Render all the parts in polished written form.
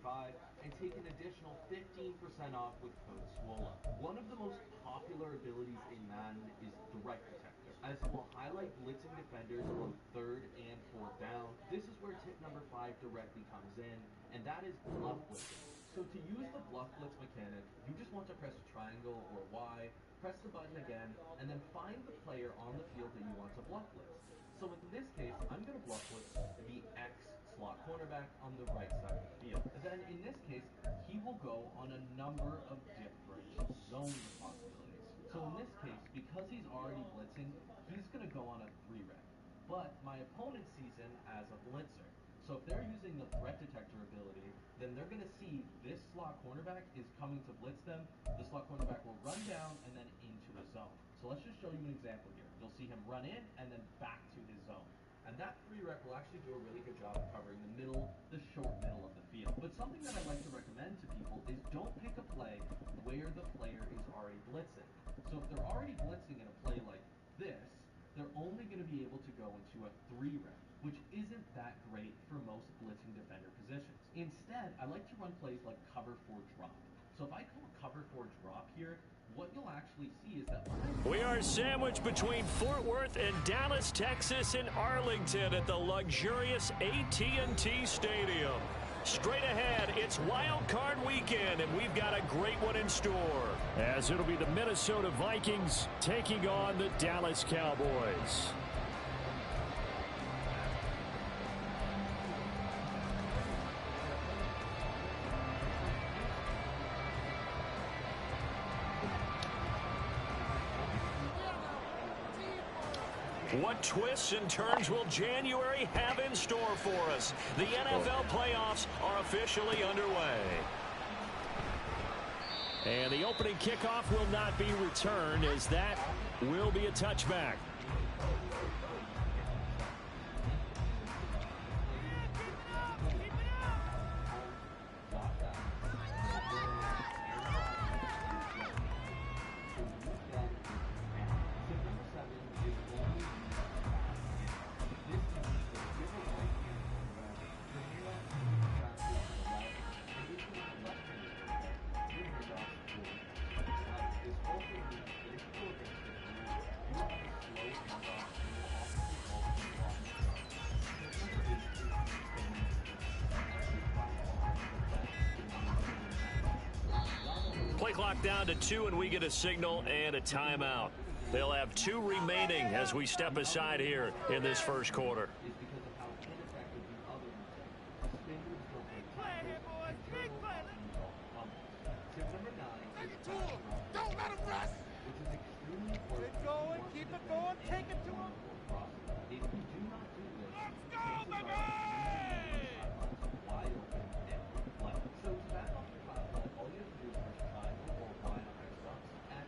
5 and take an additional 15% off with code SWOLA. One of the most popular abilities in Madden is Direct Detector, as it will highlight blitzing defenders on 3rd and 4th down. This is where tip number 5 directly comes in, and that is bluff blitzing. So to use the bluff blitz mechanic, you just want to press triangle or Y, press the button again, and then find the player on the field that you want to bluff blitz. So in this case, I'm going to bluff blitz the X slot cornerback on the right side of the field. And then in this case, he will go on a number of different zone possibilities. So in this case, because he's already blitzing, he's going to go on a 3-rep. But my opponent sees him as a blitzer. So if they're using the threat detector ability, then they're going to see this slot cornerback is coming to blitz them. The slot cornerback will run down and then into a zone. So let's just show you an example here. You'll see him run in and then back to his zone. And that 3-rep will actually do a really good job of covering the middle, the short middle of the field. But something that I like to recommend to people is don't pick a play where the player is already blitzing. So if they're already blitzing in a play like this, they're only going to be able to go into a 3-rep, which isn't that great for most blitzing defender positions. Instead, I like to run plays like cover 4 drop. So if I call cover 4 drop here, what you'll actually see is that we are sandwiched between Fort Worth and Dallas, Texas, and Arlington at the luxurious AT&T Stadium. Straight ahead, it's Wild Card Weekend, and we've got a great one in store, as it'll be the Minnesota Vikings taking on the Dallas Cowboys. What twists and turns will January have in store for us? The NFL playoffs are officially underway. And the opening kickoff will not be returned, as that will be a touchback. Play clock down to 2, and we get a signal and a timeout. They'll have 2 remaining as we step aside here in this first quarter. Don't let him rest. Keep it going, keep it going, take it to him. Let's go, baby! So to back off your file, all you have to do is press triangle or Y on Xbox, X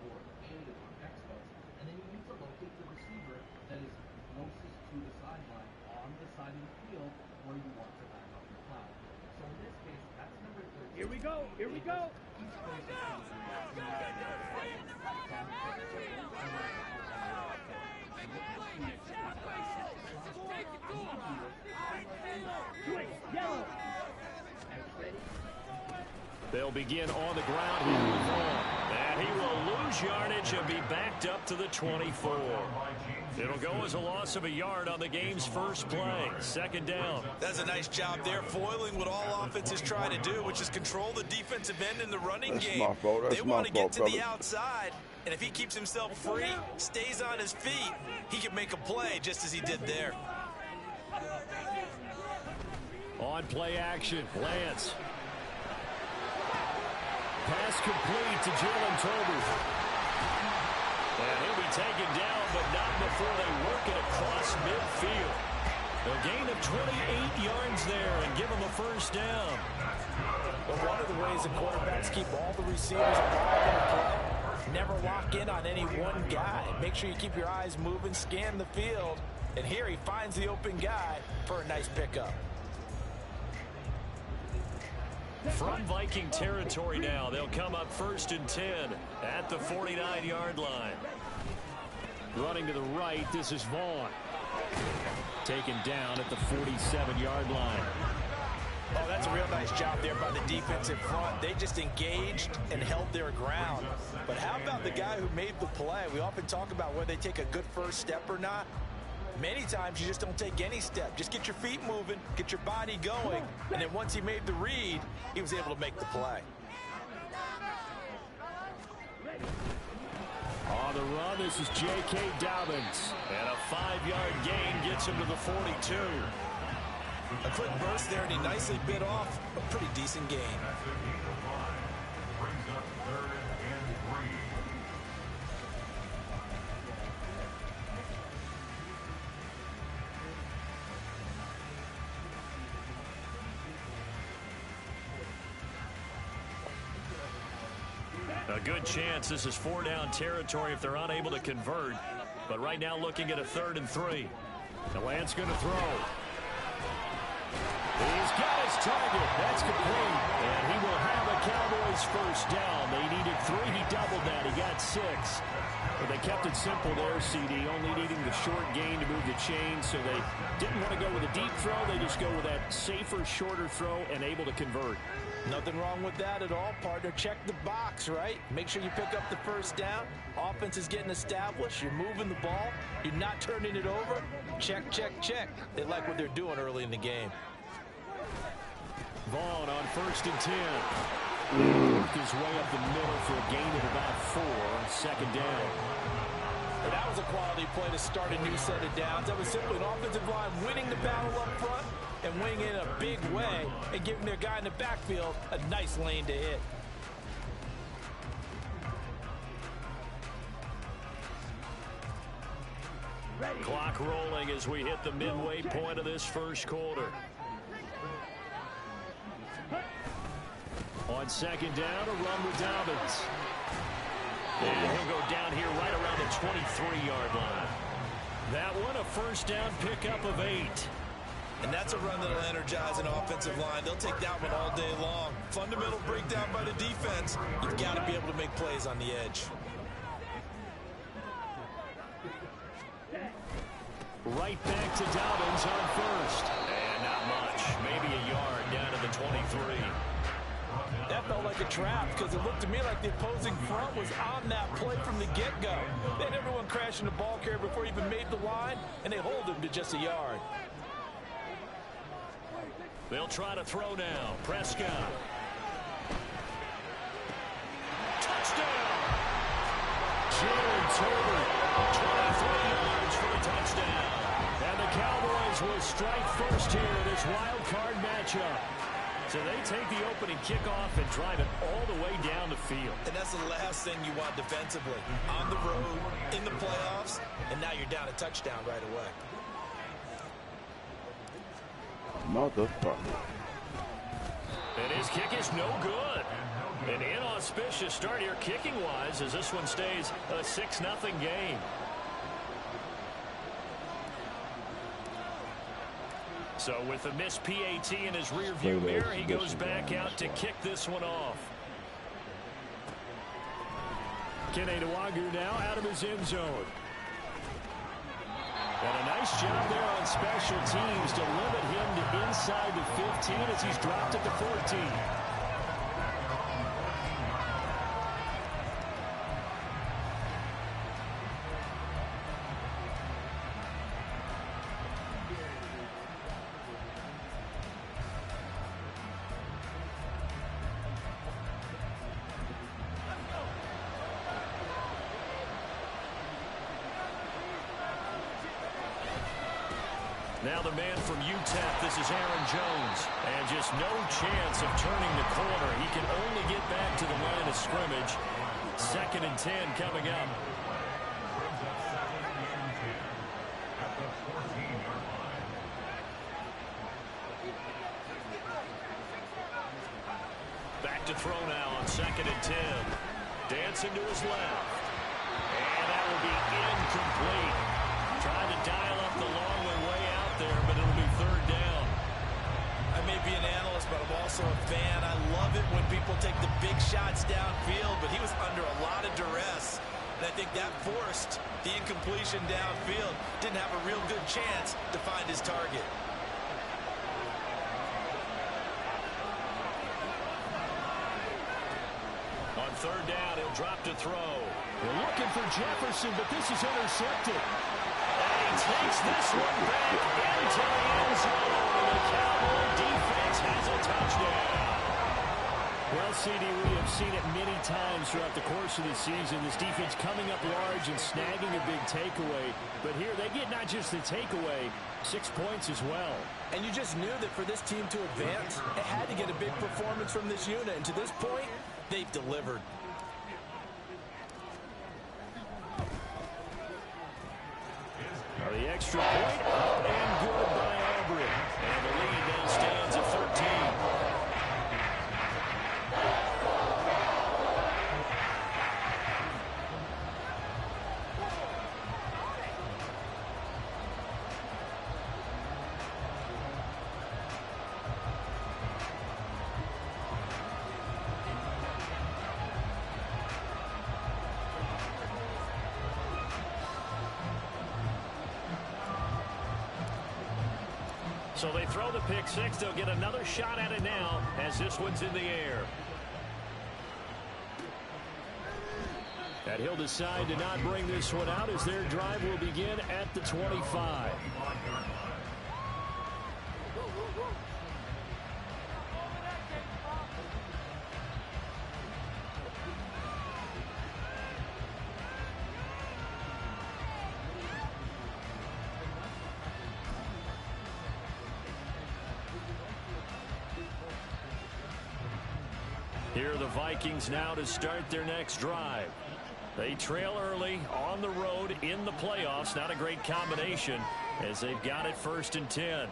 or A on Xbox, and then you need to locate the receiver that is closest to the sideline on the side of the field where you want to back off your file. So in this case, that's number 13. Here we go, here we go. They'll begin on the ground here with Vaughn. And he will lose yardage and be backed up to the 24. It'll go as a loss of a yard on the game's first play. Second down. That's a nice job there, foiling what all offenses try to do, which is control the defensive end in the running game. They want to get to the outside, and if he keeps himself free, stays on his feet, he can make a play just as he did there. On play action, Lance. Pass complete to Jalen Tolbert. And he'll be taken down, but not before they work it across midfield. A gain of 28 yards there and give him a first down. But one of the ways the quarterbacks keep all the receivers involved in the play, never lock in on any one guy. Make sure you keep your eyes moving, scan the field. And here he finds the open guy for a nice pickup. From Viking territory now, they'll come up 1st and 10 at the 49-yard line. Running to the right, this is Vaughn. Taken down at the 47-yard line. Oh, that's a real nice job there by the defensive front. They just engaged and held their ground. But how about the guy who made the play? We often talk about whether they take a good first step or not. Many times you just don't take any step. Just get your feet moving, get your body going, and then once he made the read, he was able to make the play. On the run, this is J.K. Dobbins. And a 5-yard gain gets him to the 42. A quick burst there, and he nicely bit off a pretty decent gain. A good chance this is 4-down territory if they're unable to convert. But right now looking at a 3rd and 3. DeLance's going to throw. He's got his target. That's complete. And he will have a Cowboys first down. They needed 3. He doubled that. He got 6. But they kept it simple there, CD, only needing the short gain to move the chain. So they didn't want to go with a deep throw. They just go with that safer, shorter throw and able to convert. Nothing wrong with that at all, partner. Check the box, right? Make sure you pick up the first down. Offense is getting established. You're moving the ball. You're not turning it over. Check, check, check. They like what they're doing early in the game. Vaughn on 1st and 10. Worked his way up the middle for a gain of about 4. 2nd down. And that was a quality play to start a new set of downs. That was simply an offensive line winning the battle up front and winning it in a big way and giving their guy in the backfield a nice lane to hit. Clock rolling as we hit the midway point of this first quarter. On 2nd down, a run with Dobbins. And he'll go down here right around the 23-yard line. That one, a first down pickup of 8. And that's a run that'll energize an offensive line. They'll take that one all day long. Fundamental breakdown by the defense. You've got to be able to make plays on the edge. Right back to Dobbins on 1st. And not much. Maybe a yard down to the 23. That felt like a trap because it looked to me like the opposing front was on that play from the get-go. They had everyone crashing the ball carrier before he even made the line, and they hold him to just a yard. They'll try to throw now. Prescott. Touchdown! Jalen Tolbert, 23 yards for the touchdown. And the Cowboys will strike first here in this wild card matchup. So they take the opening kickoff and drive it all the way down the field. And that's the last thing you want defensively. On the road, in the playoffs, and now you're down a touchdown right away. Motherfucker. And his kick is no good. An inauspicious start here kicking-wise as this one stays a 6-0 game. So with a missed PAT in his rearview mirror, he goes back out to kick this one off. Kene Nwagu now out of his end zone. And a nice job there on special teams to limit him to inside the 15 as he's dropped at the 14. Now the man from UTEP, this is Aaron Jones. And just no chance of turning the corner. He can only get back to the line of scrimmage. 2nd and 10 coming up. Back to throw now on 2nd and 10. Dancing to his left. And that will be incomplete. Trying to dial up the long way out there, but it'll be 3rd down. I may be an analyst, but I'm also a fan. I love it when people take the big shots downfield, but he was under a lot of duress. And I think that forced the incompletion downfield. Didn't have a real good chance to find his target. third down. He'll drop to throw. They're looking for Jefferson, but this is intercepted. And he takes this one back into the end zone. And the Cowboy defense has a touchdown. Well, CD, we have seen it many times throughout the course of the season. This defense coming up large and snagging a big takeaway. But here they get not just the takeaway, 6 points as well. And you just knew that for this team to advance, it had to get a big performance from this unit. And to this point, they've delivered. The extra point up and good by Aubrey. And the lead now stands at 13. So they throw the pick six. They'll get another shot at it now as this one's in the air. And he'll decide to not bring this one out as their drive will begin at the 25. Here are the Vikings now to start their next drive. They trail early on the road in the playoffs. Not a great combination as they've got it 1st and 10.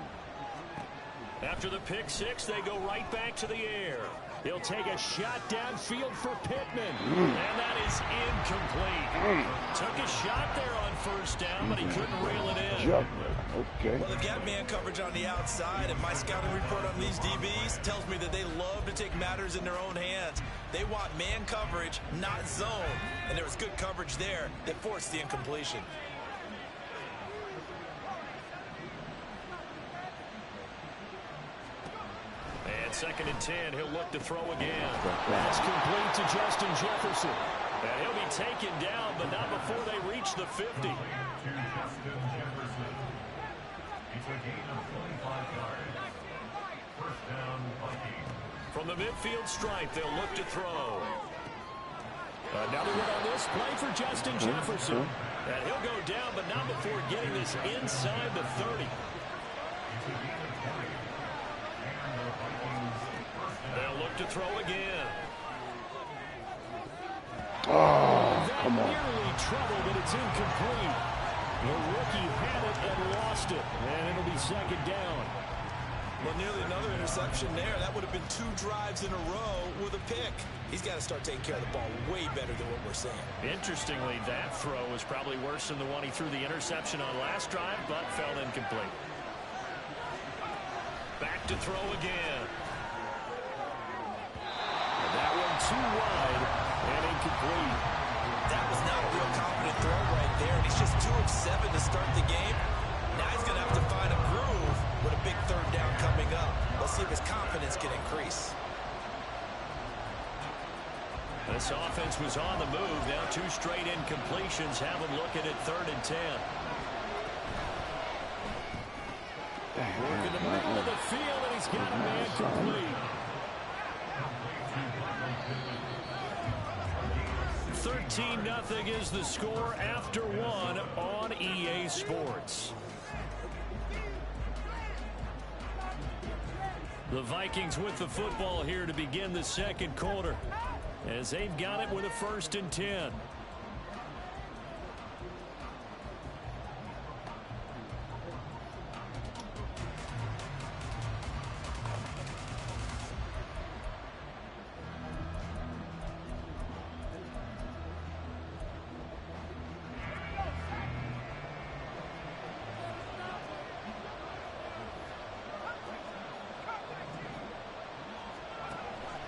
After the pick six, they go right back to the air. He'll take a shot downfield for Pittman. And that is incomplete. Took a shot there on 1st down, but he couldn't reel it in. Okay. Well, they've got man coverage on the outside, and my scouting report on these DBs tells me that they love to take matters in their own hands. They want man coverage, not zone. And there was good coverage there that forced the incompletion. And 2nd and 10, he'll look to throw again. That's complete to Justin Jefferson. And he'll be taken down, but not before they reach the 50. From the midfield stripe, they'll look to throw. Another one on this play for Justin Jefferson. And he'll go down, but not before getting this inside the 30. They'll look to throw again. Oh, come on. Nearly trouble, but it's incomplete. The rookie had it and lost it. And it'll be 2nd down. Well, nearly another interception there. That would have been 2 drives in a row with a pick. He's got to start taking care of the ball way better than what we're saying. Interestingly, that throw was probably worse than the one he threw the interception on last drive, but fell incomplete. Back to throw again. And that one too wide and incomplete. That was not a real confident throw right there, and he's just 2 of 7 to start the game. Now he's going to have to find a groove with a big 3rd down coming up. Let's see if his confidence can increase. This offense was on the move. Now 2 straight incompletions have him looking at 3rd and 10. Working the middle of the field, and he's got a man complete. 13-0 is the score after 1 on EA Sports. The Vikings with the football here to begin the 2nd quarter, as they've got it with a 1st and 10.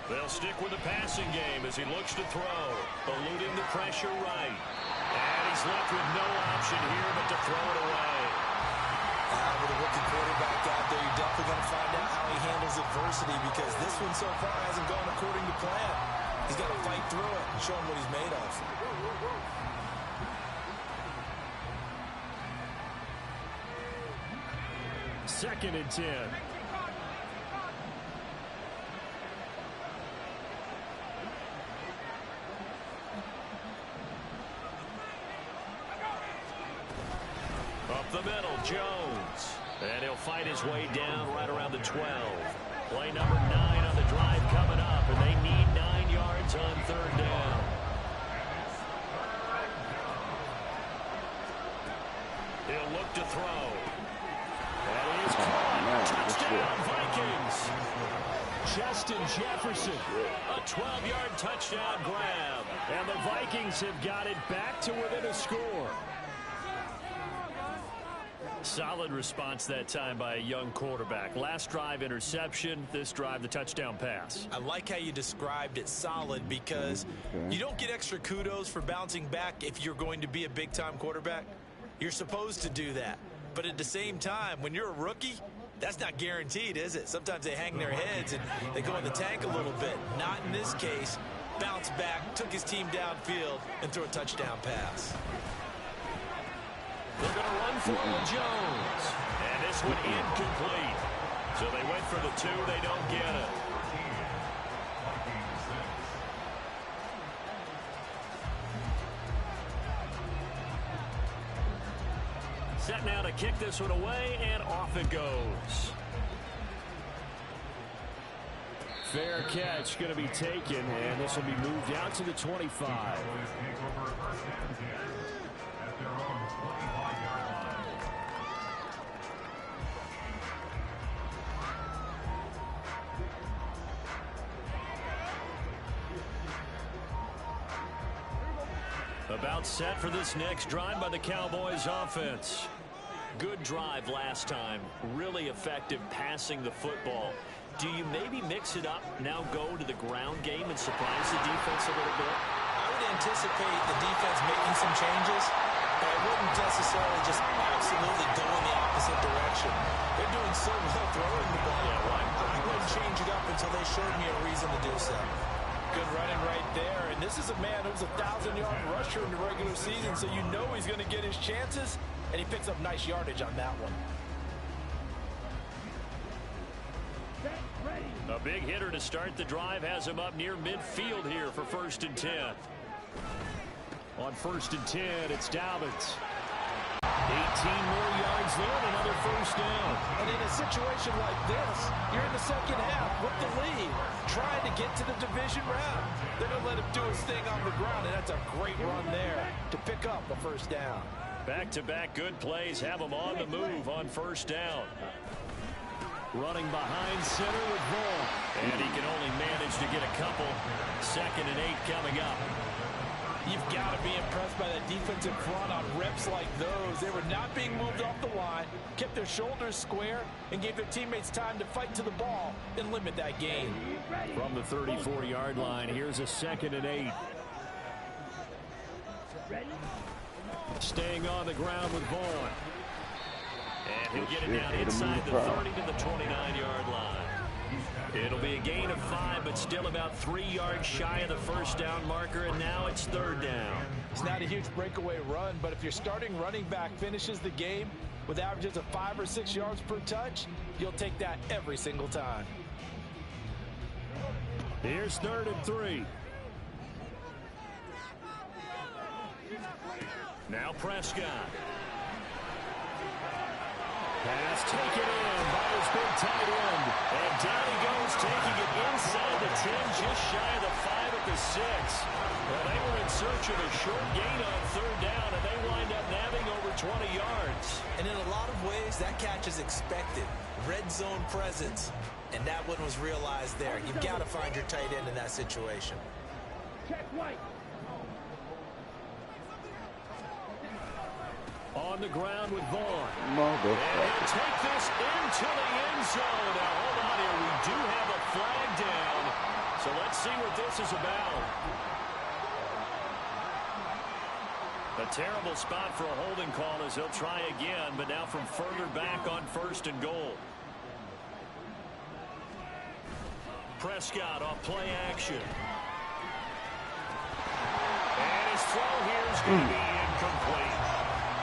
They'll stick with the passing game as he looks to throw, eluding the pressure right. And he's left with no option here but to throw it away. With a rookie quarterback out there, you're definitely going to find out how he handles adversity, because this one so far hasn't gone according to plan. He's got to fight through it and show him what he's made of. Second and 10. Up the middle, Jones. And he'll fight his way down right around the 12. Play number 9 on the drive coming up, and they need 9 yards on third down. He'll look to throw. And he is caught. Touchdown, Vikings. Justin Jefferson, a 12-yard touchdown grab. And the Vikings have got it back to within a score. Solid response that time by a young quarterback. Last drive, interception. This drive, the touchdown pass. I like how you described it, solid, because you don't get extra kudos for bouncing back if you're going to be a big-time quarterback. You're supposed to do that. But at the same time, when you're a rookie, that's not guaranteed, is it? Sometimes they hang their heads and they go in the tank a little bit. Not in this case. Bounced back, took his team downfield, and threw a touchdown pass. They're going to run for Jones. And this one incomplete. So they went for the 2. They don't get it. Set now to kick this one away, and off it goes. Fair catch going to be taken, and this will be moved out to the 25. About set for this next drive by the Cowboys offense. Good drive last time. Really effective passing the football. Do you maybe mix it up, now go to the ground game and surprise the defense a little bit? I would anticipate the defense making some changes, but I wouldn't necessarily just absolutely go in the opposite direction. They're doing so well throwing the ball. Yeah, right. I wouldn't change it up until they showed me a reason to do so. Good running right there, and this is a man who's a 1,000-yard rusher in the regular season, so you know he's going to get his chances, and he picks up nice yardage on that one. A big hitter to start the drive has him up near midfield here for 1st and 10. On 1st and 10, it's Dobbins. 18 more yards there, and another 1st down. And in a situation like this, you're in the second half with the lead, trying to get to the division round. They're going to let him do his thing on the ground, and that's a great run there to pick up the 1st down. Back-to-back good plays have him on the move on 1st down. Running behind center with Vaughn. And he can only manage to get a couple. 2nd and 8 coming up. You've got to be impressed by that defensive front on reps like those. They were not being moved off the line, kept their shoulders square, and gave their teammates time to fight to the ball and limit that gain. From the 34-yard line, here's a 2nd and 8. Staying on the ground with Vaughn. And he'll get it down inside the 30 to the 29-yard line. It'll be a gain of 5, but still about 3 yards shy of the 1st down marker, and now it's 3rd down. It's not a huge breakaway run, but if your starting running back finishes the game with averages of 5 or 6 yards per touch, you'll take that every single time. Here's 3rd and 3. Now Prescott. Pass taken in by his big tight end. And down he goes, taking it inside the 10, just shy of the 5 at the 6. Well, they were in search of a short gain on 3rd down, and they wind up nabbing over 20 yards. And in a lot of ways, that catch is expected. Red zone presence, and that one was realized there. You've got to find your tight end in that situation. Check right. On the ground with Vaughn. And he'll take this into the end zone. Now, hold on here. We do have a flag down. So let's see what this is about. A terrible spot for a holding call as he'll try again, but now from further back on 1st and goal. Prescott off play action. throw here is going to be incomplete.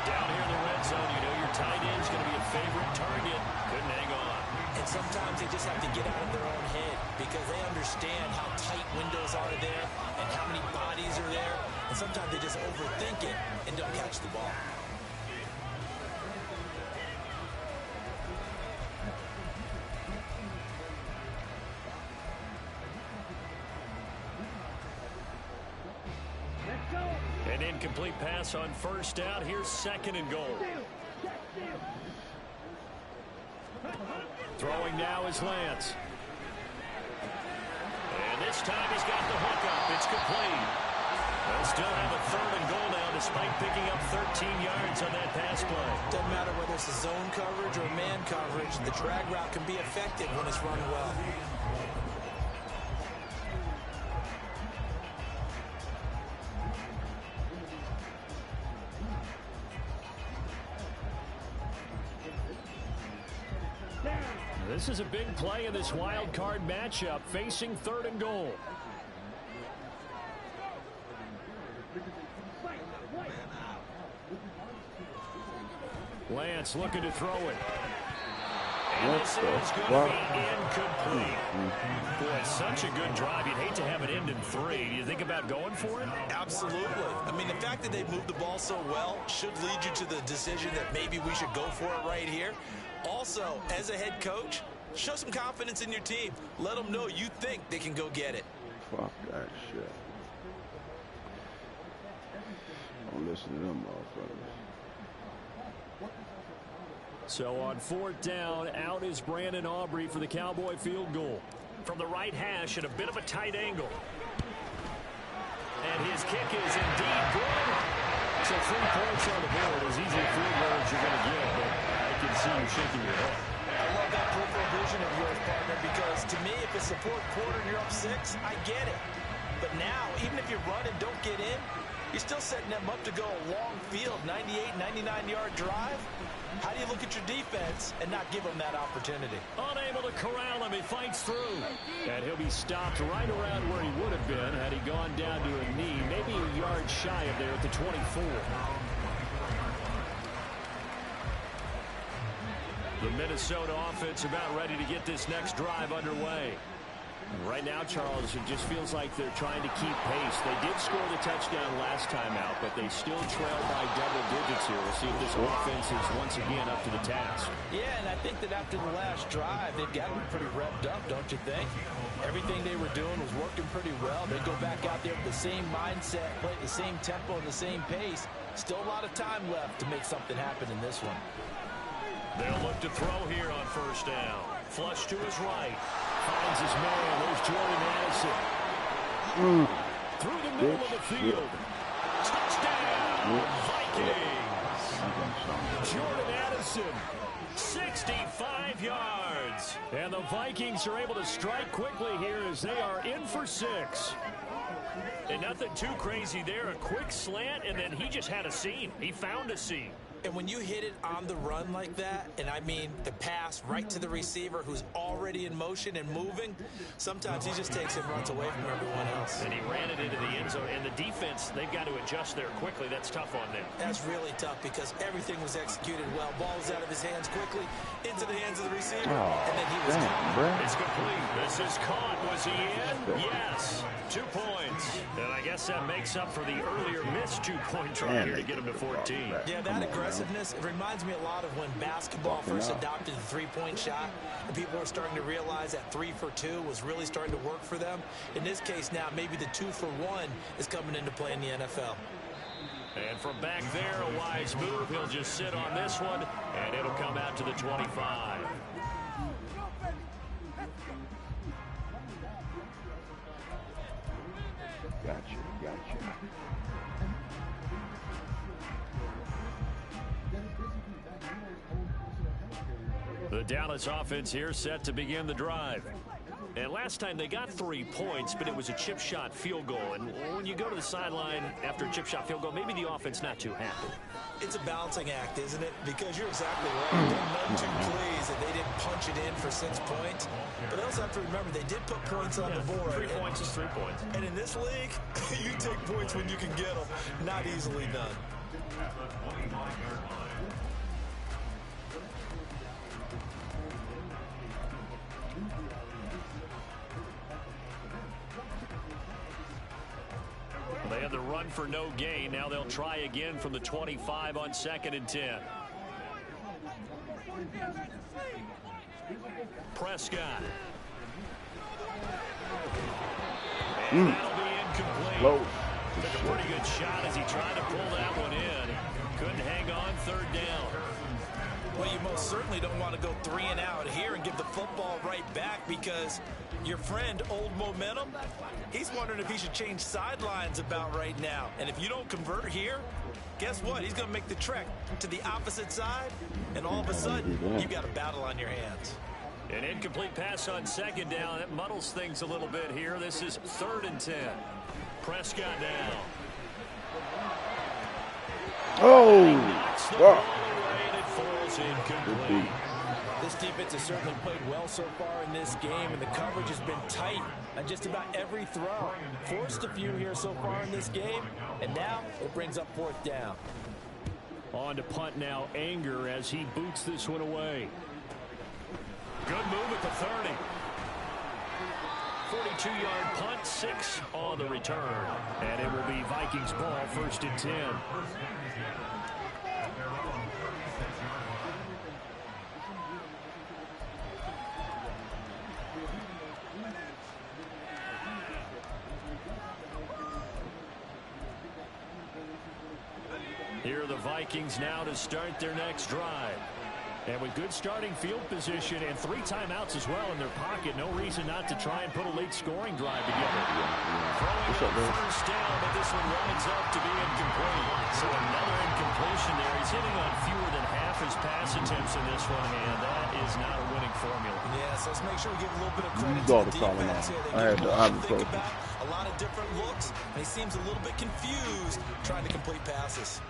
Down here in the red zone, you know your tight end is going to be a favorite target. Couldn't hang on. And sometimes they just have to get out of their own head because they understand how tight windows are there and how many bodies are there. And sometimes they just overthink it and don't catch the ball. An incomplete pass on first down. Here's 2nd and goal. Throwing now is Lance. And this time he's got the hook up. It's complete. They'll still have a 3rd and goal now despite picking up 13 yards on that pass play. Doesn't matter whether it's a zone coverage or man coverage. The drag route can be effective when it's run well. This is a big play in this wild card matchup, facing 3rd and goal. Lance looking to throw it. And this is going to be incomplete. Boy, such a good drive. You'd hate to have it end in 3. Do you think about going for it? Absolutely. I mean, the fact that they moved the ball so well should lead you to the decision that maybe we should go for it right here. Also, as a head coach, show some confidence in your team. Let them know you think they can go get it. Fuck that shit. Don't listen to them motherfuckers. So on 4th down, out is Brandon Aubrey for the Cowboy field goal. From the right hash at a bit of a tight angle. And his kick is indeed good. So 3 points on the board. As easy a field goal as you're going to get, but I can see you shaking your head. I love that peripheral vision of yours, partner, because to me, if it's the 4th quarter and you're up 6, I get it. But now, even if you run and don't get in, you're still setting them up to go a long field, 98, 99-yard drive. How do you look at your defense and not give them that opportunity? Unable to corral him, he fights through. And he'll be stopped right around where he would have been had he gone down to a knee, maybe a yard shy of there at the 24. The Minnesota offense about ready to get this next drive underway. Right now, Charles, it just feels like they're trying to keep pace. They did score the touchdown last time out, but they still trail by double digits here. We'll see if this offense is once again up to the task. Yeah, and I think that after the last drive, they've got to be pretty revved up, don't you think? Everything they were doing was working pretty well. They go back out there with the same mindset, play at the same tempo and the same pace. Still a lot of time left to make something happen in this one. They'll look to throw here on 1st down. Flush to his right. Finds his man. There's Jordan Addison. Through the middle of the field. Touchdown, Vikings. Jordan Addison, 65 yards. And the Vikings are able to strike quickly here as they are in for 6. And nothing too crazy there. A quick slant, and then he just had a seam. He found a seam. And when you hit it on the run like that, and I mean the pass right to the receiver who's already in motion and moving, sometimes he just takes and runs away from everyone else. And he ran it into the end zone. And the defense, they've got to adjust there quickly. That's tough on them. That's really tough because everything was executed well. Ball was out of his hands quickly, into the hands of the receiver, and then he was caught. It's complete. This is caught. Was he in? Yes. 2 points. And I guess that makes up for the earlier missed 2-point try here to get him to 14. Yeah, that aggressiveness, it reminds me a lot of when basketball first adopted the 3-point shot, and people were starting to realize that 3 for 2 was really starting to work for them. In this case now, maybe the 2 for 1 is coming into play in the NFL. And from back there, a wise move. He'll just sit on this one, and it'll come out to the 25. Gotcha. The Dallas offense here set to begin the drive. And last time they got 3 points, but it was a chip shot field goal. And when you go to the sideline after a chip shot field goal, maybe the offense not too happy. It's a balancing act, isn't it? Because you're exactly right. They're not too pleased that they didn't punch it in for 6 points. But they also have to remember they did put points on the board. 3 points is 3 points. And in this league, you take points when you can get them. Not easily done. They had the run for no gain. Now they'll try again from the 25 on 2nd and 10. Prescott. And that'll be incomplete. Took a pretty good shot as he tried to pull that one in. Couldn't hang on 3rd down. Well, you most certainly don't want to go 3 and out here and give the football right back, because your friend, Old Momentum, he's wondering if he should change sidelines about right now. And if you don't convert here, guess what? He's going to make the trek to the opposite side, and all of a sudden, you've got a battle on your hands. An incomplete pass on 2nd down. That muddles things a little bit here. This is 3rd and 10. Prescott down. Oh! Incomplete. This defense has certainly played well so far in this game, and the coverage has been tight on just about every throw. Forced a few here so far in this game, and now it brings up 4th down. On to punt now, Anger, as he boots this one away. Good move at the 30. 42-yard punt, 6 on the return. And it will be Vikings ball, 1st and 10. Here are the Vikings now to start their next drive. And with good starting field position and 3 timeouts as well in their pocket, no reason not to try and put a late scoring drive together. Throwing up 1st down, but this one runs up to be incomplete. So another incompletion there. He's hitting on fewer than half his pass attempts in this one, and that is not a winning formula. Yes, let's make sure we give a little bit of credit to the defense here. They think about a lot of different looks, and he seems a little bit confused trying to complete passes.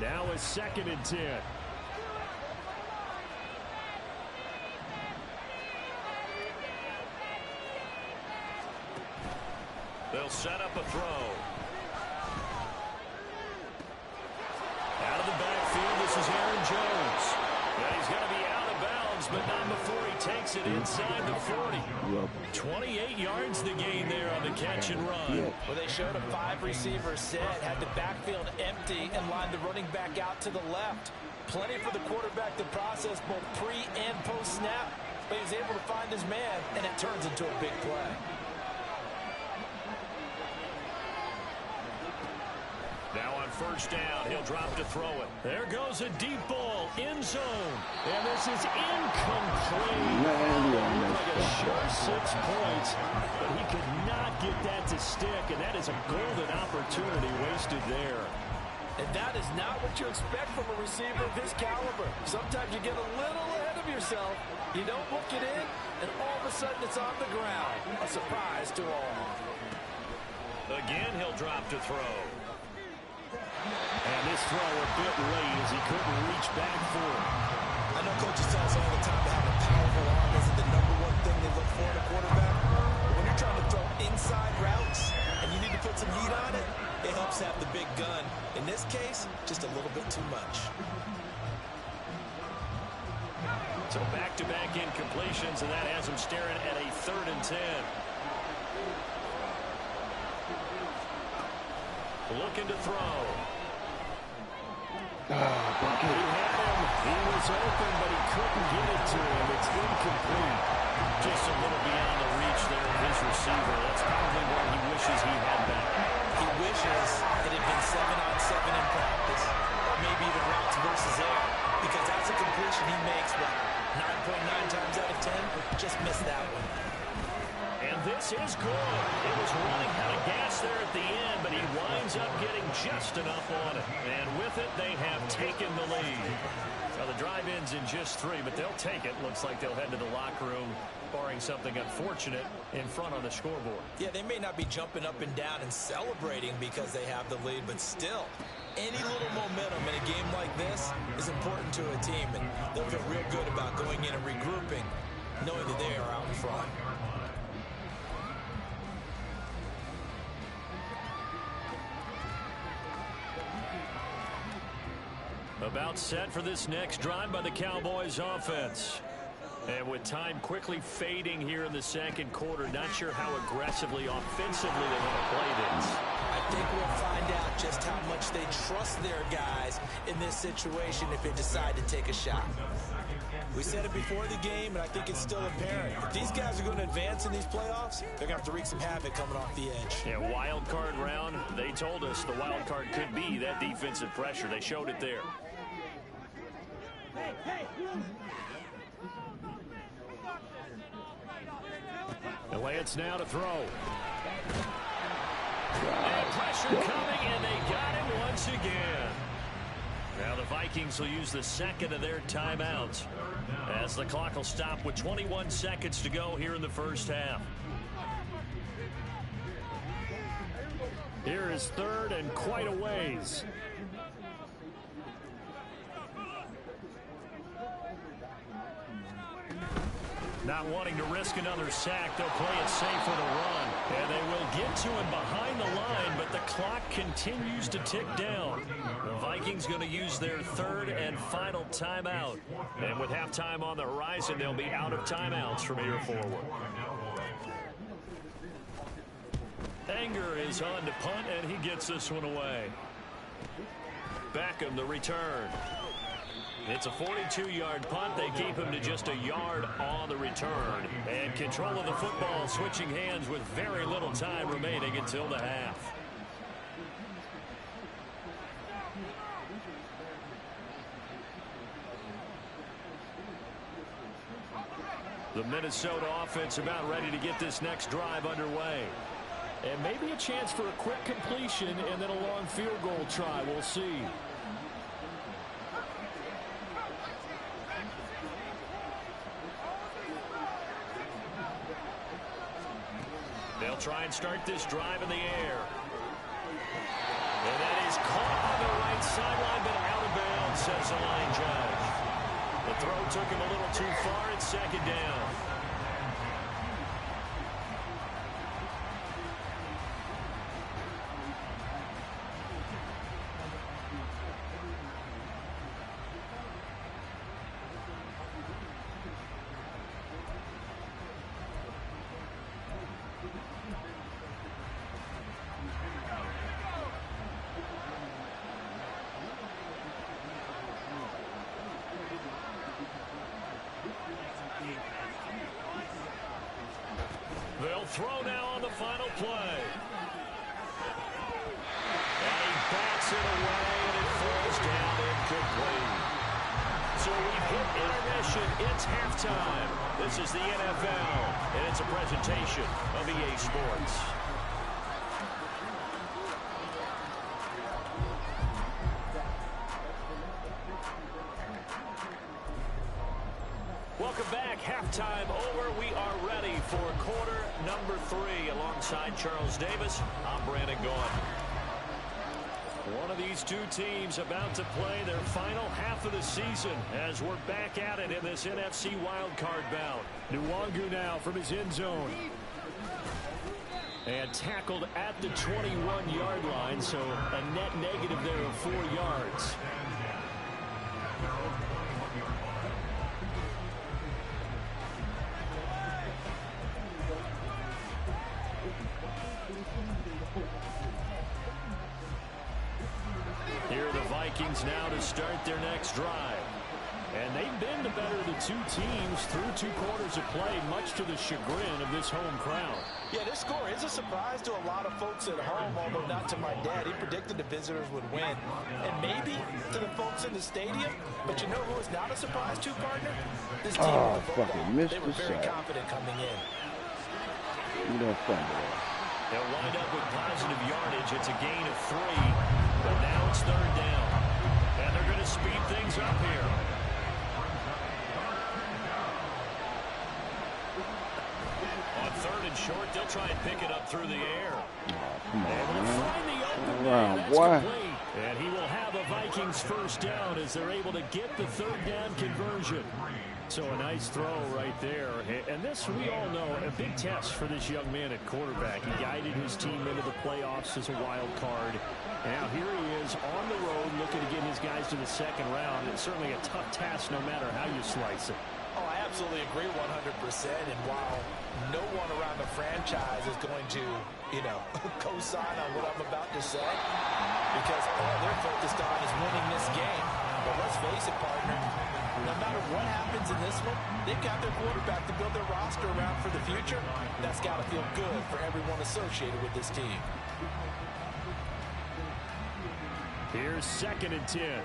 Now is 2nd and 10. They'll set up a throw. Out of the backfield, this is Aaron Jones. And he's going to be out of bounds, but not before he takes it inside the 40. 28 yards the gain there on the catch and run. Well, they showed a 5-receiver set, had the backfield empty, and lined the running back out to the left. Plenty for the quarterback to process both pre- and post-snap, but he was able to find his man, and it turns into a big play. Now on 1st down, he'll drop to throw it. There goes a deep ball, end zone. And this is incomplete. Like a sure 6 points, but he could not get that to stick, and that is a golden opportunity wasted there. And that is not what you expect from a receiver of his caliber. Sometimes you get a little ahead of yourself, you don't look it in, and all of a sudden it's on the ground. A surprise to all. Again, he'll drop to throw. And this throw a bit late as he couldn't reach back for it. I know coaches tell us all the time that having a powerful arm isn't the #1 thing they look for in a quarterback. But when you're trying to throw inside routes and you need to put some heat on it, it helps have the big gun. In this case, just a little bit too much. So back-to-back incompletions, and that has him staring at a 3rd and 10. Looking to throw. He had him. He was open, but he couldn't get it to him. It's incomplete. Just a little beyond the reach there of his receiver. That's probably what he wishes he had back. He wishes it had been 7-on-7 in practice, or maybe even routes versus air, because that's a completion he makes, but 9.9 times out of 10, just missed that one. And And this is good. It was running out of gas there at the end, but he winds up getting just enough on it. And with it, they have taken the lead. Now, the drive ends in just 3, but they'll take it. Looks like they'll head to the locker room, barring something unfortunate, in front on the scoreboard. Yeah, they may not be jumping up and down and celebrating because they have the lead, but still, any little momentum in a game like this is important to a team, and they'll feel real good about going in and regrouping, knowing that they are out in front. About set for this next drive by the Cowboys offense. And with time quickly fading here in the second quarter, not sure how aggressively, offensively they want to play this. I think we'll find out just how much they trust their guys in this situation if they decide to take a shot. We said it before the game, and I think it's still apparent. If these guys are going to advance in these playoffs, they're going to have to wreak some havoc coming off the edge. Yeah, wild card round, they told us the wild card could be that defensive pressure. They showed it there. The Lance now to throw. And pressure coming, and they got him once again. Now the Vikings will use the second of their timeouts as the clock will stop with 21 seconds to go here in the first half. Here is third and quite a ways. Not wanting to risk another sack, they'll play it safe with a run. And they will get to him behind the line, but the clock continues to tick down. The Vikings going to use their third and final timeout. And with halftime on the horizon, they'll be out of timeouts from here forward. Anger is on to punt, and he gets this one away. Beckham the return. It's a 42-yard punt. They keep him to just a yard on the return. And control of the football switching hands with very little time remaining until the half. The Minnesota offense about ready to get this next drive underway. And maybe a chance for a quick completion and then a long field goal try. We'll see. They'll try and start this drive in the air. And that is caught on the right sideline, but out of bounds, says the line judge. The throw took him a little too far. It's second down. They'll throw now on the final play. And he bats it away, and it falls down incomplete. So we've hit intermission. It's halftime. This is the NFL, and it's a presentation of EA Sports. Welcome back. Halftime over. We are ready for quarter number 3. Alongside Charles Davis, I'm Brandon Gaughan. One of these two teams about to play their final half of the season as we're back at it in this NFC wildcard bout. Nwangu now from his end zone. And tackled at the 21-yard line, so a net negative there of 4 yards. Here are the Vikings now to start their next drive. And they've been the better of the two teams through 2 quarters of play, much to the chagrin of this home crowd. Yeah, this score is a surprise to a lot of folks at home, although not to my dad. He predicted the visitors would win. And maybe to the folks in the stadium, but you know who is not a surprise to, partner? This team. Fucking missed They were very confident coming in. They'll wind up with positive yardage. It's a gain of 3, but now it's 3rd down. And they're going to speed things up here. On 3rd and short, they'll try and pick it up through the air. Come on, and they'll find the open man. That's complete. And he will have a Vikings 1st down as they're able to get the 3rd down conversion. So a nice throw right there. And this, we all know, a big test for this young man at quarterback. He guided his team into the playoffs as a wild card. Now here he is on the road looking to get his guys to the 2nd round. It's certainly a tough task no matter how you slice it. Oh, I absolutely agree 100%. And while no one around the franchise is going to, co-sign on what I'm about to say, because all they're focused on is winning this game. But let's face it, partner, no matter what happens in this one, they've got their quarterback to build their roster around for the future. That's got to feel good for everyone associated with this team. Here's 2nd and 10.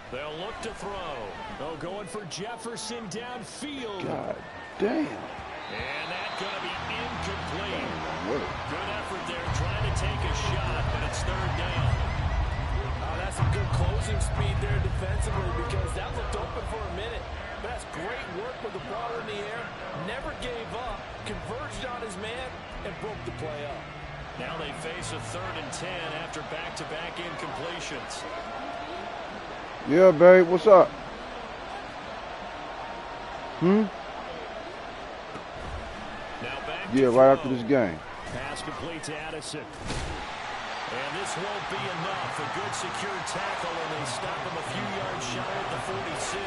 They'll look to throw. Oh, going for Jefferson downfield. God damn. And that's going to be incomplete. Good effort there trying to take a shot, but it's 3rd down. That's some good closing speed there defensively because that looked open for a minute. But that's great work with the ball in the air. Never gave up, converged on his man, and broke the play up. Now they face a 3rd and 10 after back-to-back incompletions. Yeah, babe, what's up? Yeah, right after this game. Pass complete to Addison. And this won't be enough. A good secure tackle, and they stop him a few yards shy at the 46.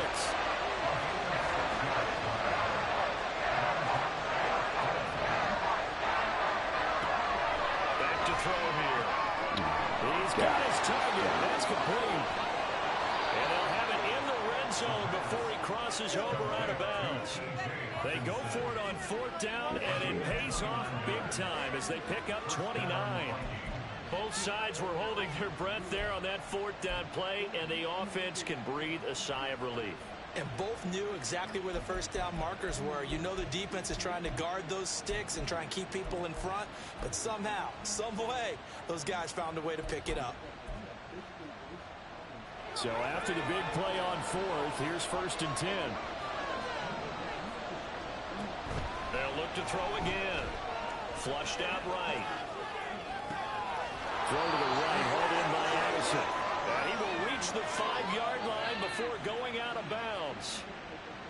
Back to throw here. He's got his target. That's complete. And they'll have it in the red zone before he crosses over out of bounds. They go for it on 4th down, and it pays off big time as they pick up 29. Both sides were holding their breath there on that 4th down play, and the offense can breathe a sigh of relief. And both knew exactly where the 1st down markers were. You know the defense is trying to guard those sticks and try and keep people in front, but somehow, some way, those guys found a way to pick it up. So after the big play on 4th, here's 1st and 10. They'll look to throw again. Flushed out right. Throw to the right, hauled in by Addison. And he will reach the 5-yard line before going out of bounds.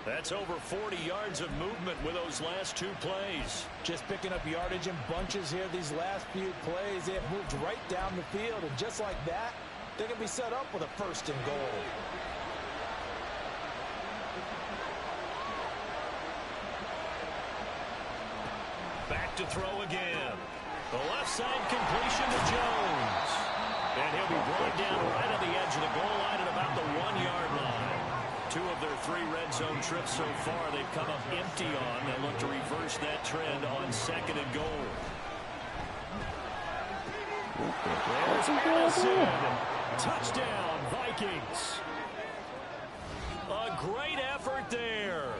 That's over 40 yards of movement with those last 2 plays. Just picking up yardage in bunches here these last few plays. They have moved right down the field, and just like that, they can be set up with a 1st and goal. Back to throw again. The left side completion to Jones. And he'll be brought down right on the edge of the goal line at about the 1-yard line. 2 of their 3 red zone trips so far they've come up empty on. They'll look to reverse that trend on 2nd and goal. There's Addison. Touchdown, Vikings. A great effort there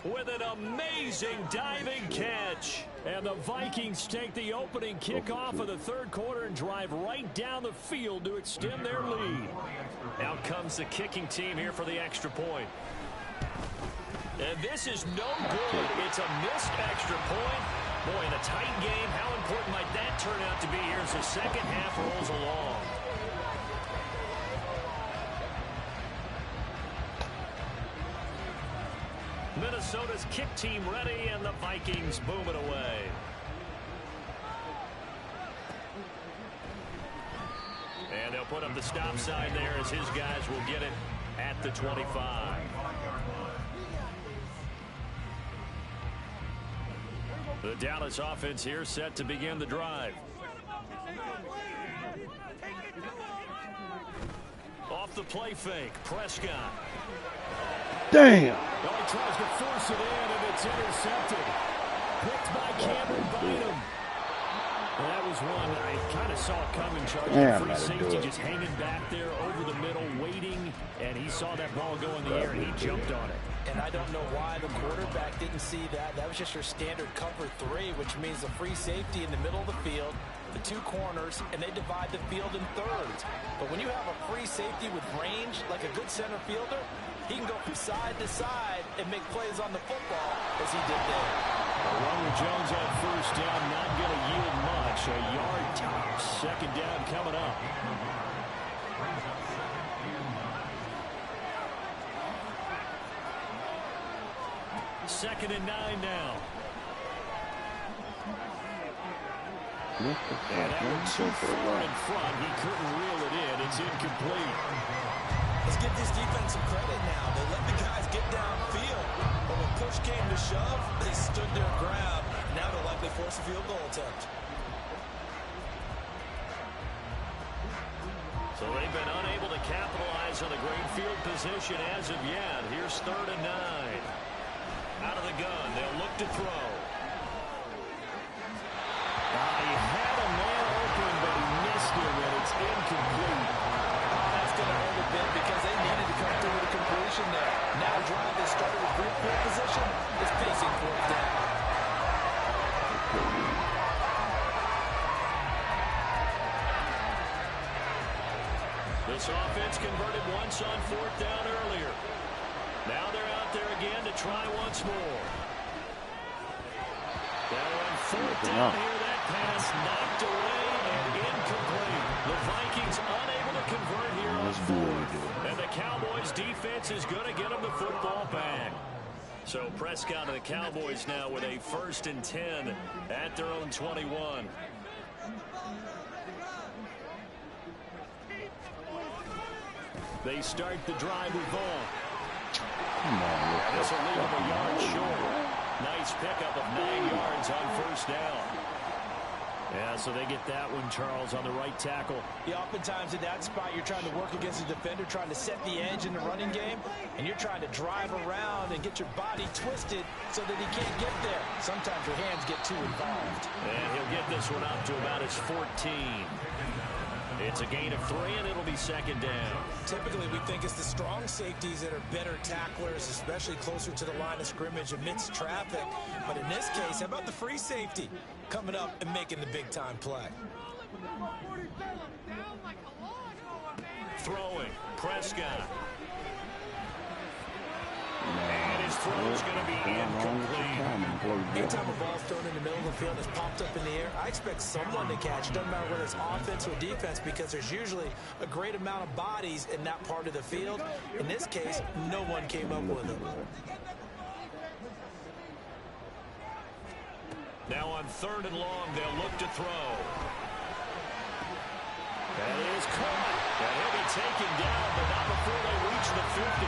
with an amazing diving catch. And the Vikings take the opening kickoff of the 3rd quarter and drive right down the field to extend their lead. Out comes the kicking team here for the extra point. And this is no good. It's a missed extra point. Boy, in a tight game, how important might that turn out to be here as the 2nd half rolls along? Minnesota's kick team ready, and the Vikings boom it away. And they'll put up the stop sign there as his guys will get it at the 25. The Dallas offense here set to begin the drive. Off the play fake, Prescott. Damn. Oh, he tries to force it in, and it's intercepted. Picked by Cameron Bynum. Well, that was one I kind of saw coming, Charlie. Free safety just hanging back there over the middle, waiting, and he saw that ball go in the air, and he jumped on it. And I don't know why the quarterback didn't see that. That was just your standard cover 3, which means the free safety in the middle of the field, the 2 corners, and they divide the field in thirds. But when you have a free safety with range, like a good center fielder, he can go from side to side and make plays on the football as he did there. Ronald Jones on first down, not going to yield much. A yard tops. Second down coming up. Second and 9 now. And that one too far in front. He couldn't reel it in. It's incomplete. Let's give this defense some credit now. They let the guys get downfield. But when push came to shove, they stood their ground. Now they'll likely force a field goal attempt. So they've been unable to capitalize on the great field position as of yet. Here's 3rd and 9. Out of the gun, they'll look to throw. He had a man open, but he missed him, and it's incomplete. That's going to hurt a bit because they needed to come through with a completion there. Now a drive they started with great field position is facing 4th down. This offense converted once on 4th down earlier. Now they're out there again to try once more. Now on 4th down here, that pass knocked away and incomplete. The Vikings unable to convert here on 4th. And the Cowboys defense is going to get them the football back. So Prescott and the Cowboys now with a 1st and 10 at their own 21. They start the drive with Vaughn. This will leave him a yard short. Nice pickup of 9 yards on 1st down. Yeah, so they get that one, Charles, on the right tackle. Yeah, oftentimes in that spot, you're trying to work against a defender, trying to set the edge in the running game, and you're trying to drive around and get your body twisted so that he can't get there. Sometimes your hands get too involved. And he'll get this one up to about his 14. It's a gain of 3, and it'll be 2nd down. Typically, we think it's the strong safeties that are better tacklers, especially closer to the line of scrimmage amidst traffic. But in this case, how about the free safety coming up and making the big-time play? Throwing, Prescott. And his throw is going to be incomplete. Anytime a ball's thrown in the middle of the field and it's popped up in the air, I expect someone to catch. It doesn't matter whether it's offense or defense because there's usually a great amount of bodies in that part of the field. In this case, no one came up with it. Now on 3rd and long, they'll look to throw. That is caught. And he'll be taken down, but not before they reach the 50.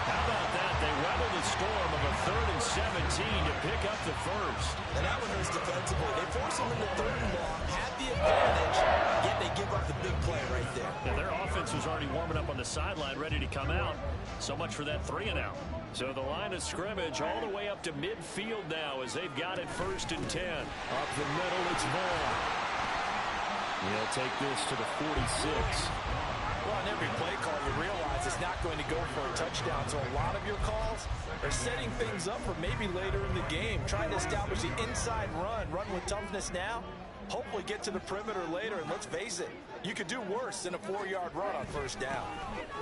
How about that? They weather the storm of a 3rd and 17 to pick up the 1st. And that one hurts defensively. They force him into 3rd and long, had the advantage, yet they give up the big play right there. Now their offense was already warming up on the sideline, ready to come out. So much for that 3 and out. So the line of scrimmage all the way up to midfield now as they've got it 1st and 10. Up the middle, it's Vaughn. He'll take this to the 46. Well, on every play call, you realize it's not going to go for a touchdown. So a lot of your calls are setting things up for maybe later in the game, trying to establish the inside run with toughness now, hopefully get to the perimeter later. And let's face it, you could do worse than a 4-yard run on 1st down.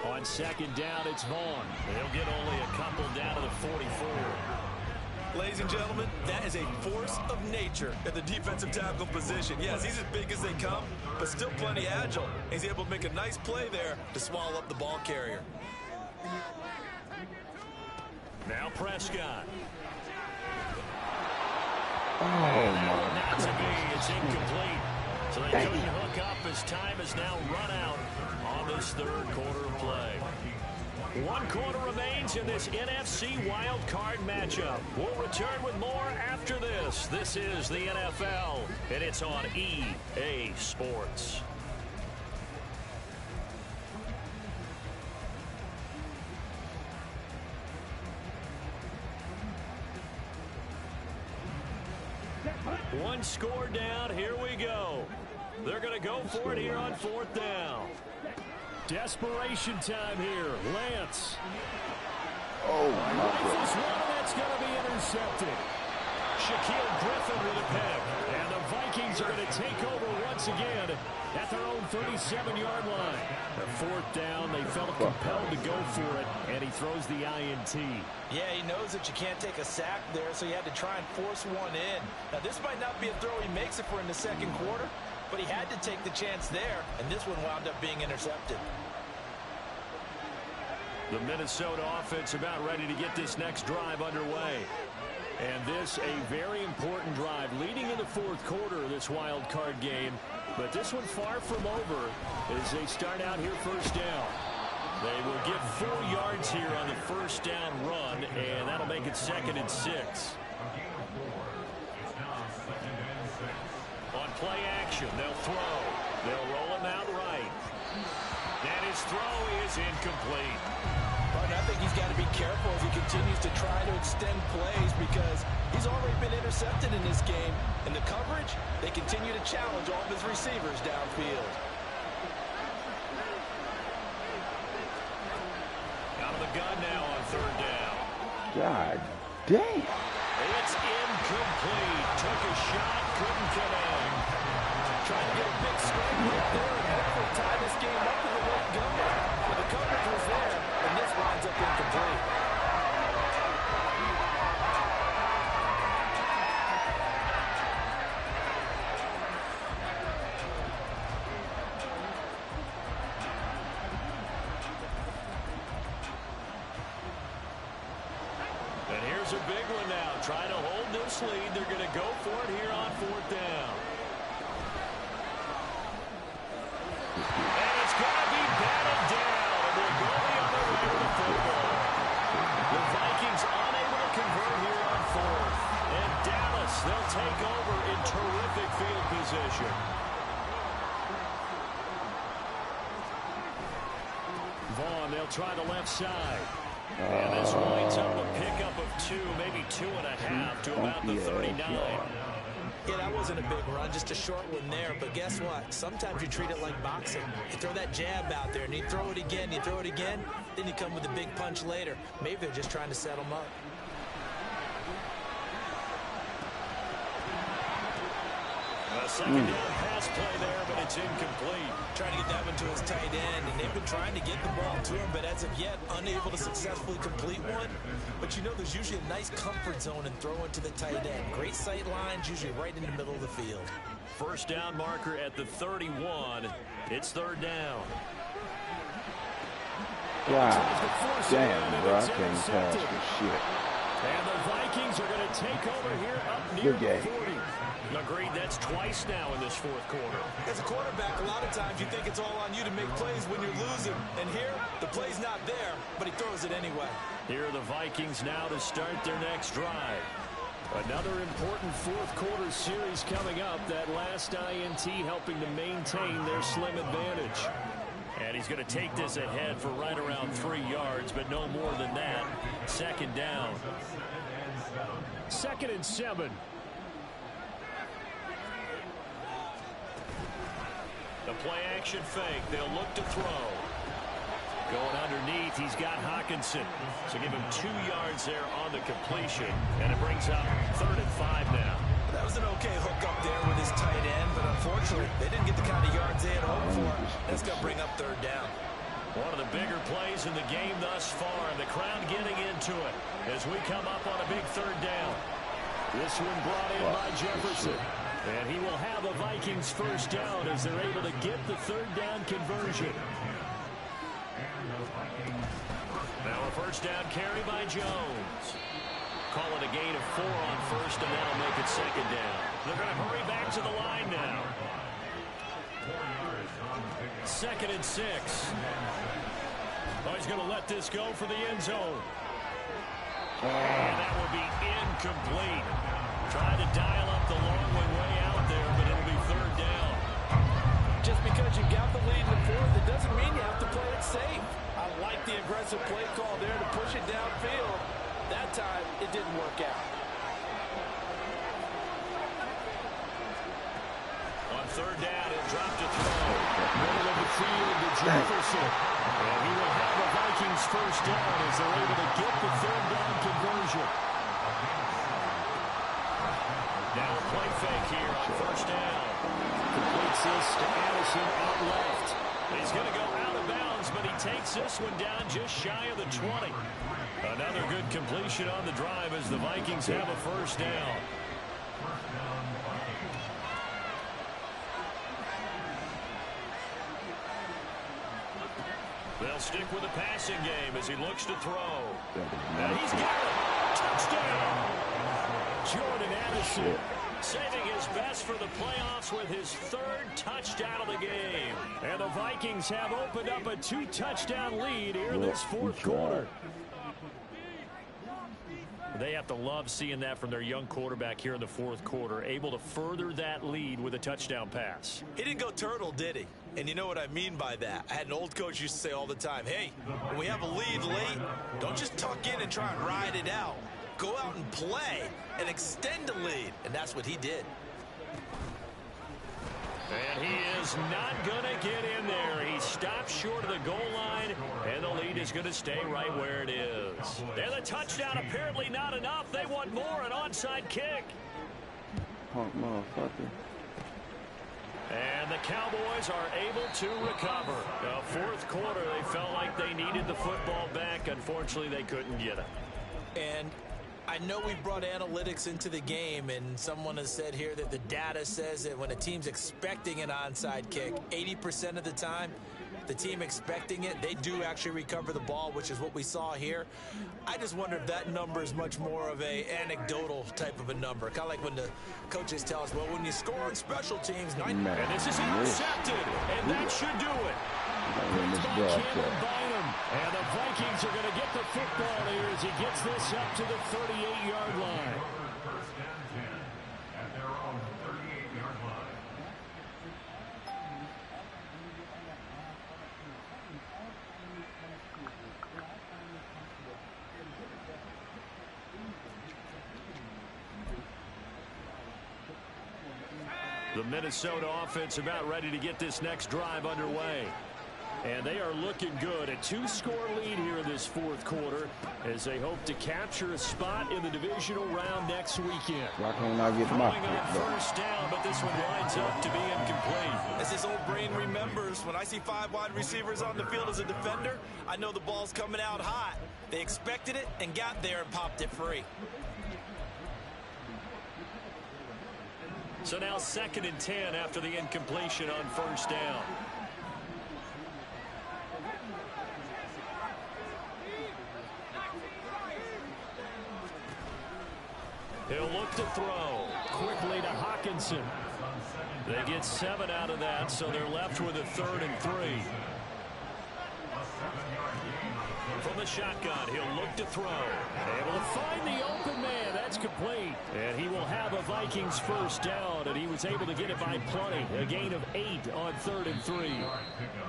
On 2nd down, it's Vaughn. They'll get only a couple down to the 44. Ladies and gentlemen, that is a force of nature at the defensive tackle position. Yes, he's as big as they come, but still plenty agile. He's able to make a nice play there to swallow up the ball carrier. Now Prescott. Oh, Not to be. It's incomplete. So they couldn't hook up as time has now run out on this 3rd quarter of play. 1 quarter remains in this NFC wildcard matchup. We'll return with more after this. This is the NFL, and it's on EA Sports. One score down. Here we go. They're going to go for it here on 4th down. Desperation time here. Lance. Oh, my Rifles one, and that's going to be intercepted. Shaquille Griffin with a pick. And the Vikings are going to take over once again at their own 37-yard line. At 4th down, they felt compelled to go for it, and he throws the INT. Yeah, he knows that you can't take a sack there, so he had to try and force one in. Now, this might not be a throw he makes if we're in the second quarter, but he had to take the chance there, and this one wound up being intercepted. The Minnesota offense about ready to get this next drive underway. And this a very important drive leading in the 4th quarter of this wild card game. But this one far from over as they start out here 1st down. They will get 4 yards here on the 1st down run, and that'll make it 2nd and 6. On play action, they'll throw. They'll roll him out right. And his throw is incomplete. But I think he's got to be careful as he continues to try to extend plays because he's already been intercepted in this game. In the coverage, they continue to challenge all of his receivers downfield. Out of the gun now on 3rd down. God damn. It's incomplete. Took a shot, couldn't come in. Trying to get a big strike right there and hopefully tie this game up with a late gunner. But the coverage was there, and this winds up incomplete. And here's a big one now. Trying to hold this lead. They're going to go for it here on 4th down. And it's going to be batted down. And they'll go the other way with the football. The Vikings unable to convert here on 4th. And Dallas, they'll take over in terrific field position. Vaughn, they'll try the left side. And this winds up a pickup of 2, maybe 2.5 to about the 39. Yeah, that wasn't a big run, just a short one there. But guess what? Sometimes you treat it like boxing. You throw that jab out there, and you throw it again, then you come with a big punch later. Maybe they're just trying to set them up. A second down pass play there, but it's incomplete. Trying to get that one to his tight end, and they've been trying to get the ball to him, but as of yet, unable to successfully complete one. But you know there's usually a nice comfort zone in throwing to the tight end. Great sight lines, usually right in the middle of the field. 1st down marker at the 31. It's 3rd down. God damn, bro. I can't pass this shit. And the Vikings are going to take over here up near the 40. Agreed, that's twice now in this 4th quarter. As a quarterback, a lot of times you think it's all on you to make plays when you're losing. And here, the play's not there, but he throws it anyway. Here are the Vikings now to start their next drive. Another important 4th quarter series coming up. That last INT helping to maintain their slim advantage. And he's going to take this ahead for right around 3 yards, but no more than that. 2nd down. 2nd and 7. The play-action fake. They'll look to throw. Going underneath, he's got Hawkinson. So give him 2 yards there on the completion. And it brings up 3rd and 5 now. That was an okay hook up there with his tight end, but unfortunately, they didn't get the kind of yards they had hoped for. That's going to bring up 3rd down. One of the bigger plays in the game thus far. And the crowd getting into it as we come up on a big 3rd down. This one brought in by Jefferson. And he will have a Vikings 1st down as they're able to get the 3rd down conversion. Now a 1st down carry by Jones. Call it a gain of 4 on 1st, and that'll make it 2nd down. They're going to hurry back to the line now. 2nd and 6. Oh, he's going to let this go for the end zone. And that will be incomplete. Trying to dial up the long way out there, but it'll be 3rd down. Just because you got the lead in the 4th, it doesn't mean you have to play it safe. I like the aggressive play call there to push it downfield. That time, it didn't work out. third down, he'll drop to throw. Middle of the field to Jefferson. And he will have the Vikings first down as they're able to get the third down conversion. Now a play fake here on first down. Completes this to Addison out left. He's going to go out of bounds, but he takes this one down just shy of the 20. Another good completion on the drive as the Vikings have a first down. They'll stick with the passing game as he looks to throw. And he's got it. Touchdown. Jordan Addison saving his best for the playoffs with his third touchdown of the game. And the Vikings have opened up a 2-touchdown lead here in this fourth quarter. They have to love seeing that from their young quarterback here in the fourth quarter, able to further that lead with a touchdown pass. He didn't go turtle, did he? And you know what I mean by that. I had an old coach used to say all the time, hey, when we have a lead late, don't just tuck in and try and ride it out. Go out and play and extend the lead. And that's what he did. And he is not going to get in there. He stops short of the goal line, and the lead is going to stay right where it is. And the touchdown apparently not enough. They want more, an onside kick. Punk motherfucker. And the Cowboys are able to recover. The fourth quarter, they felt like they needed the football back. Unfortunately, they couldn't get it. And I know we brought analytics into the game, and someone has said here that the data says that when a team's expecting an onside kick, 80% of the time, the team expecting it, they do actually recover the ball, which is what we saw here. I just wonder if that number is much more of a anecdotal type of a number. Kind of like when the coaches tell us, well, when you score on special teams, and this is intercepted, and that should do it. And the Vikings are going to get the football here as he gets this up to the 38-yard line. At their own 38-yard line. The Minnesota offense about ready to get this next drive underway. And they are looking good. A 2-score lead here in this fourth quarter as they hope to capture a spot in the divisional round next weekend. Why can't I get my on first down, but this one winds up to be incomplete. As his old brain remembers, when I see 5 wide receivers on the field as a defender, I know the ball's coming out hot. They expected it and got there and popped it free. So now 2nd and 10 after the incompletion on first down. He'll look to throw quickly to Hawkinson. They get 7 out of that, so they're left with a 3rd and 3. From the shotgun, he'll look to throw. Able to find the open man. That's complete. And he will have a Vikings first down, and he was able to get it by plenty. A gain of 8 on 3rd and 3.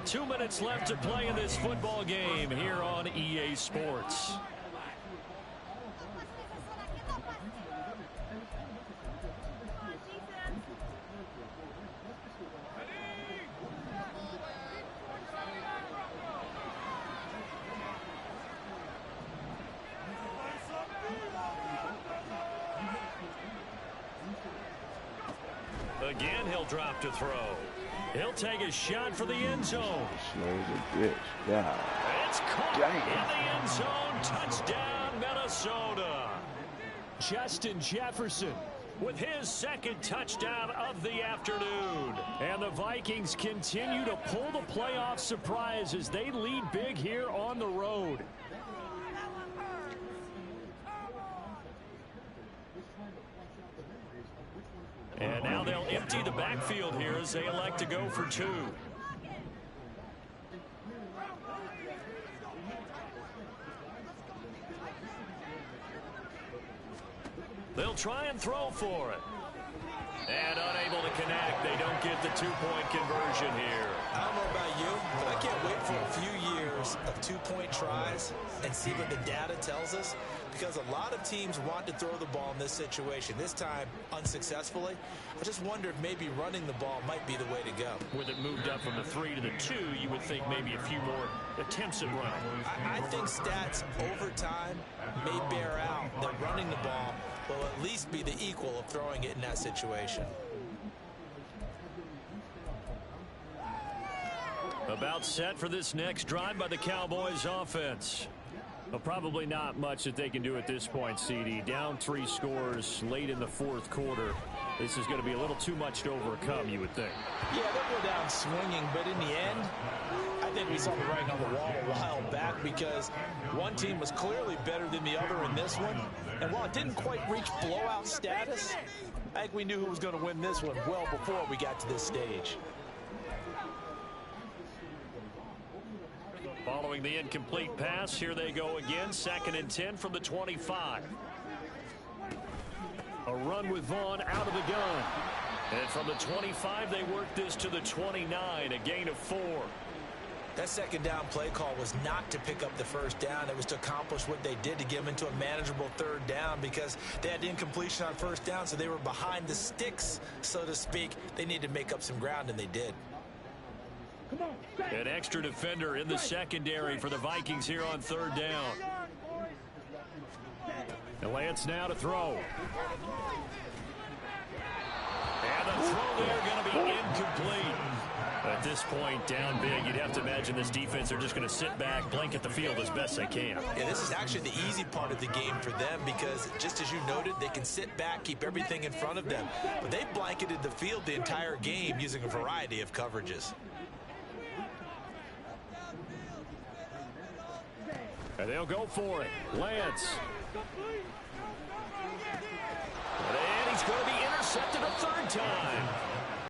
2 minutes left to play in this football game here on EA Sports. Again, he'll drop to throw. He'll take a shot for the end zone. It's caught in the end zone. Touchdown, Minnesota. Justin Jefferson with his 2nd touchdown of the afternoon. And the Vikings continue to pull the playoff surprise as they lead big here on the road. And now they'll empty the backfield here as they elect to go for 2. They'll try and throw for it. And unable to connect. They don't get the two-point conversion here. I don't know about you, but I can't wait for a few years of two-point tries and see what the data tells us, because a lot of teams want to throw the ball in this situation. This time, unsuccessfully. I just wonder if maybe running the ball might be the way to go. With it moved up from the 3 to the 2, you would think maybe a few more attempts at running. I think stats over time may bear out that running the ball will at least be the equal of throwing it in that situation. About set for this next drive by the Cowboys offense. Well, probably not much that they can do at this point, CD. Down 3 scores late in the fourth quarter. This is going to be a little too much to overcome, you would think. Yeah, they'll go down swinging, but in the end, I think we saw the writing on the wall a while back, because one team was clearly better than the other in this one. And while it didn't quite reach blowout status, I think we knew who was going to win this one well before we got to this stage. Following the incomplete pass, here they go again. 2nd and 10 from the 25. A run with Vaughn out of the gun. And from the 25, they work this to the 29, a gain of 4. That second down play call was not to pick up the first down. It was to accomplish what they did, to get them into a manageable 3rd down, because they had incompletion on 1st down, so they were behind the sticks, so to speak. They needed to make up some ground, and they did. An extra defender in the secondary for the Vikings here on 3rd down. And Lance now to throw. And the throw there going to be incomplete. At this point, down big, you'd have to imagine this defense are just going to sit back, blanket the field as best they can. Yeah, this is actually the easy part of the game for them, because just as you noted, they can sit back, keep everything in front of them. But they blanketed the field the entire game using a variety of coverages. And they'll go for it. Lance. And he's going to be intercepted a 3rd time.